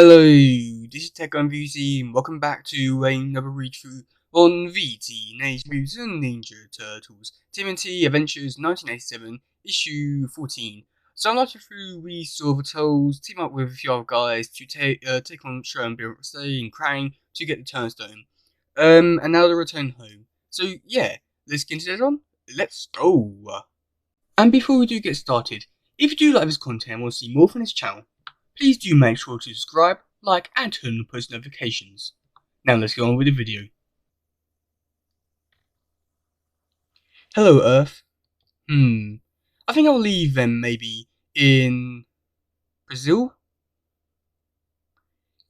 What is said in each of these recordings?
Hello, this is teddygaming and welcome back to another read-through on the Teenage Mutant Ninja Turtles TMNT Adventures 1987, issue 14. So I'm watching through, we saw the Turtles team up with a few other guys to take on Shredder and Bill Stay and Krang to get the Turnstone. And now they return home. So yeah, let's get into this on. Let's go! And before we do get started, if you do like this content and want to see more from this channel, please do make sure to subscribe, like, and turn on post notifications. Now let's go on with the video. Hello, Earth. I think I'll leave them maybe in Brazil?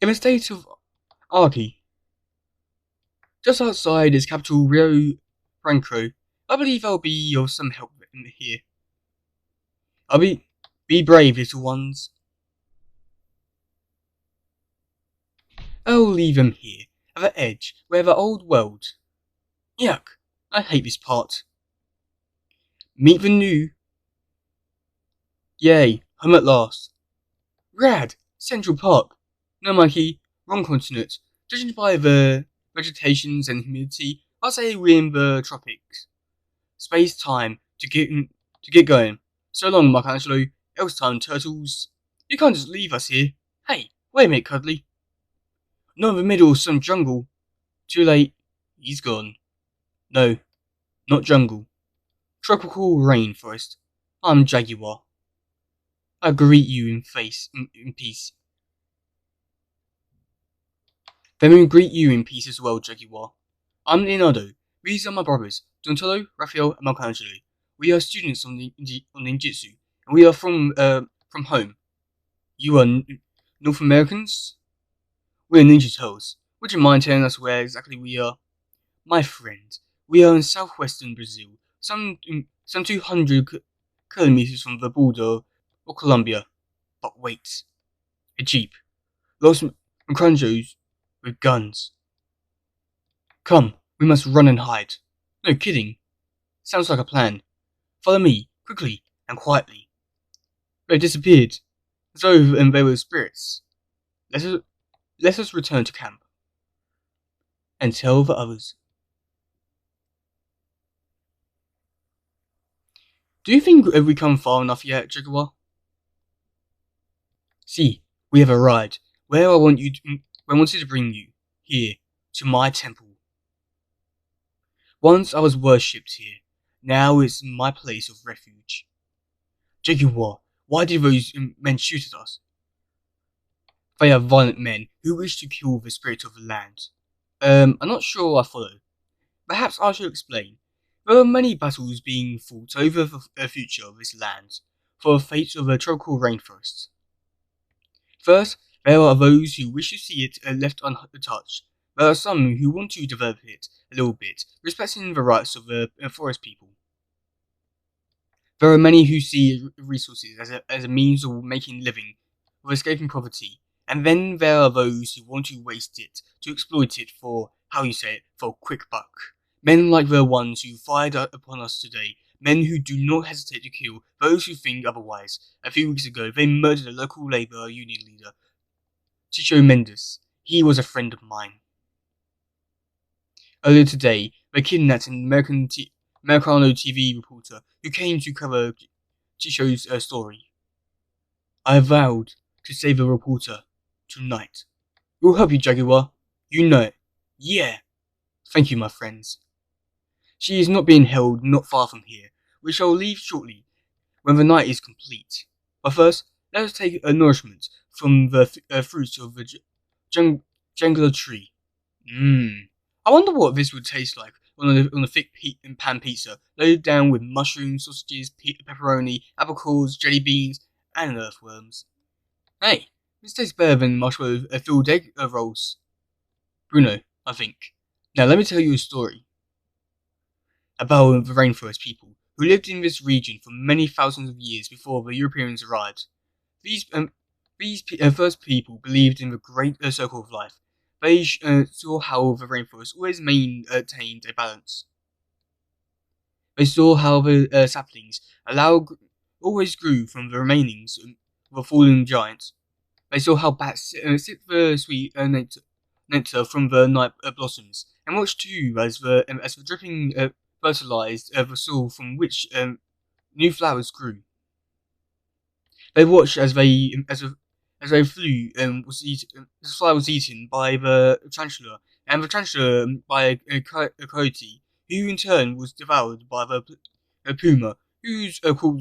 In the state of Arki. Just outside its capital, Rio Branco. I believe I'll be of some help here. Be brave, little ones. I'll leave them here, at the edge, where the old world. Yuck, I hate this part. Meet the new. Yay, home at last. Rad, Central Park. No, Mikey, wrong continent. Judging by the vegetations and humidity, I'd say we're in the tropics. Space time to get going. So long, Michelangelo. Else time, turtles. You can't just leave us here. Hey, wait a minute, Cuddly. Not in the middle of some jungle. Too late. He's gone. No, not jungle. Tropical rainforest. I'm Jaguar. I greet you in peace. Then we greet you in peace as well, Jaguar. I'm Leonardo. These are my brothers, Donatello, Raphael, and Michelangelo. We are students on ninjutsu, and we are from home. You are North Americans? We're Ninja Turtles. Would you mind telling us where exactly we are? My friend, we are in southwestern Brazil, some 200 kilometers from the border of Colombia. But wait, a jeep, Los Macranjos with guns. Come, we must run and hide. No kidding. Sounds like a plan. Follow me, quickly and quietly. They disappeared, as though they were spirits. Let us return to camp and tell the others. Do you think we come far enough yet, Jaguar? See, we have arrived where I wanted to bring you, here, to my temple. Once I was worshipped here, now it's my place of refuge. Jaguar, why did those men shoot at us? They are violent men who wish to kill the spirit of the land. I'm not sure I follow. Perhaps I should explain. There are many battles being fought over the future of this land, for the fate of the tropical rainforest. First, there are those who wish to see it left untouched. There are some who want to develop it a little bit, respecting the rights of the forest people. There are many who see resources as a means of making a living, of escaping poverty. And then there are those who want to waste it, to exploit it for, for a quick buck. Men like the ones who fired upon us today, men who do not hesitate to kill those who think otherwise. A few weeks ago, they murdered a local labor union leader, Chicho Mendes. He was a friend of mine. Earlier today, they kidnapped an Americano TV reporter who came to cover Chicho's story. I vowed to save the reporter. Tonight. We'll help you, Jaguar. You know it. Yeah. Thank you, my friends. She is not being held not far from here. We shall leave shortly, when the night is complete. But first, let us take a nourishment from the fruits of the jungler tree. I wonder what this would taste like on a thick pan pizza, loaded down with mushrooms, sausages, pepperoni, apple cores, jelly beans, and earthworms. Hey. This tastes better than marshmallow filled egg rolls. Bruno, I think. Now let me tell you a story about the rainforest people who lived in this region for many thousands of years before the Europeans arrived. These first people believed in the great circle of life. They saw how the rainforest always maintained a balance. They saw how the saplings always grew from the remainings of a fallen giant. They saw how bats sip the sweet nectar from the night blossoms, and watched too as the dripping fertilized the soil from which new flowers grew. They watched as they flew as the fly was eaten by the tarantula, and the tarantula by a coyote, who in turn was devoured by the puma, whose call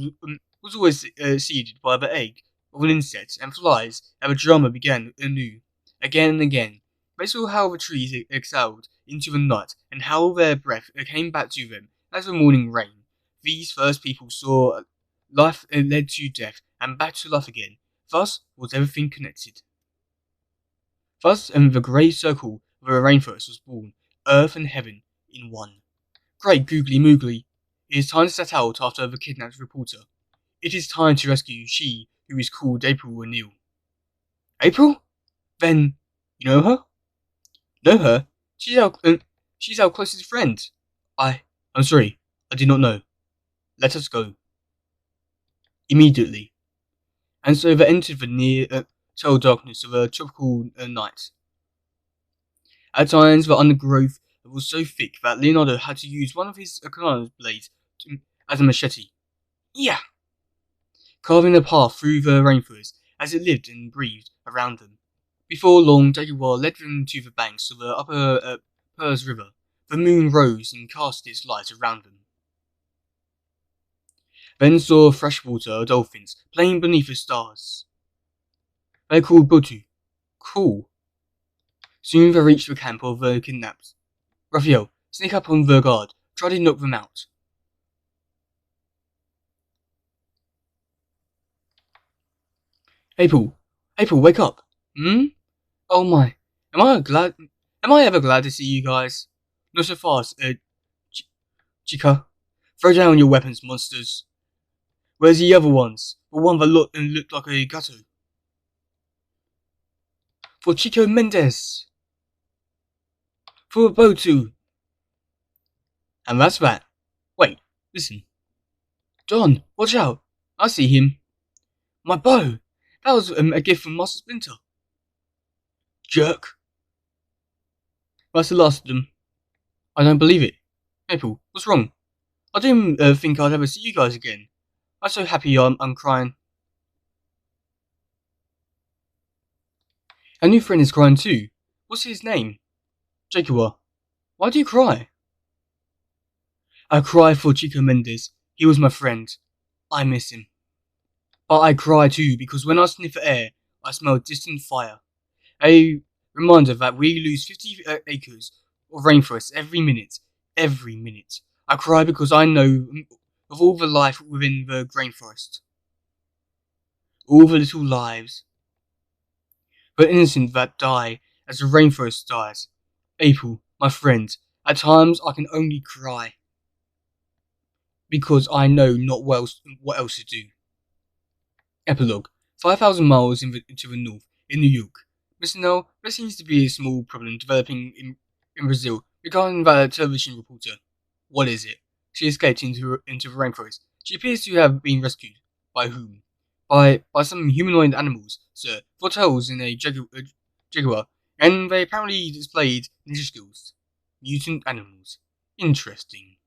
was always seeded by the egg of an insect, and flies, and the drama began anew, again and again. They saw how the trees exhaled into the night, and how their breath came back to them as the morning rain. These first people saw life led to death, and back to life again. Thus was everything connected. Thus, the great circle of the rainforest was born, earth and heaven in one. Great googly moogly, it is time to set out after the kidnapped reporter. It is time to rescue she who is called April O'Neil. April? Then, you know her? Know her? She's our closest friend. I'm sorry, I did not know. Let us go. Immediately. And so they entered the near total darkness of a tropical night. At times, the undergrowth was so thick that Leonardo had to use one of his katana blades as a machete. Yeah! Carving a path through the rainforest as it lived and breathed around them. Before long, Jaguar led them to the banks of the upper Purse River. The moon rose and cast its light around them. Then saw freshwater dolphins playing beneath the stars. They called Botu. Cool. Soon they reached the camp of the kidnapped. Raphael, sneak up on the guard. Try to knock them out. April, wake up. Oh my. Am I ever glad to see you guys? Not so fast, Chica. Throw down your weapons, monsters. Where's the other ones? The one that looked like a gato. For Chico Mendes. For Botu. And that's that. Wait, listen. John, watch out. I see him. My bow. That was a gift from Master Splinter. Jerk. That's the last of them. I don't believe it. April, what's wrong? I didn't think I'd ever see you guys again. I'm so happy I'm crying. A new friend is crying too. What's his name? Jaguar. Why do you cry? I cry for Chico Mendes. He was my friend. I miss him. But I cry too because when I sniff the air, I smell distant fire. A reminder that we lose 50 acres of rainforest every minute. Every minute. I cry because I know of all the life within the rainforest. All the little lives. The innocent that die as the rainforest dies. April, my friend, at times I can only cry. Because I know not what else to do. Epilogue. 5,000 miles to the north, in New York. Mr. Nell, there seems to be a small problem developing in Brazil regarding that television reporter. What is it? She escaped into the rainforest. She appears to have been rescued. By whom? By some humanoid animals, sir. Foretels in a jaguar, and they apparently displayed ninja skills. Mutant animals. Interesting.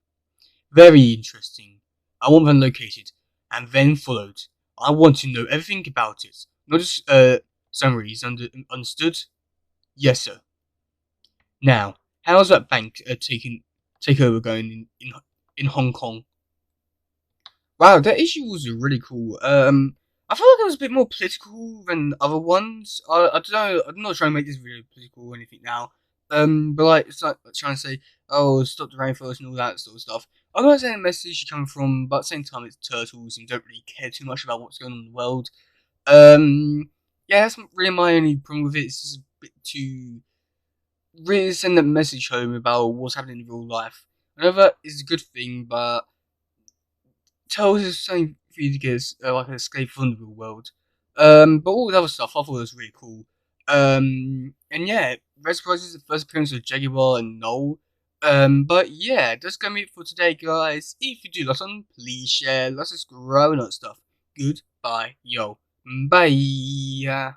Very interesting. I want them located, and then followed. I want to know everything about it, not just summaries. Understood? Yes, sir. Now, how's that bank takeover going in Hong Kong? Wow, that issue was really cool. I feel like it was a bit more political than other ones. I don't know. I'm not trying to make this video political or anything now. But like it's like trying to say, oh, stop the rainforest and all that sort of stuff. I'm not saying the message should come from, but at the same time, it's turtles and don't really care too much about what's going on in the world. Yeah, that's really my only problem with it. It's just a bit too really send that message home about what's happening in real life. I know that is a good thing, but tells us something for you to get like an escape from the real world. But all the other stuff I thought was really cool. And yeah, very surprised it's the first appearance of Jaguar and Noel. But yeah, that's gonna be it for today, guys. If you do like something, please share, like, subscribe, and all that stuff. Goodbye, yo, bye.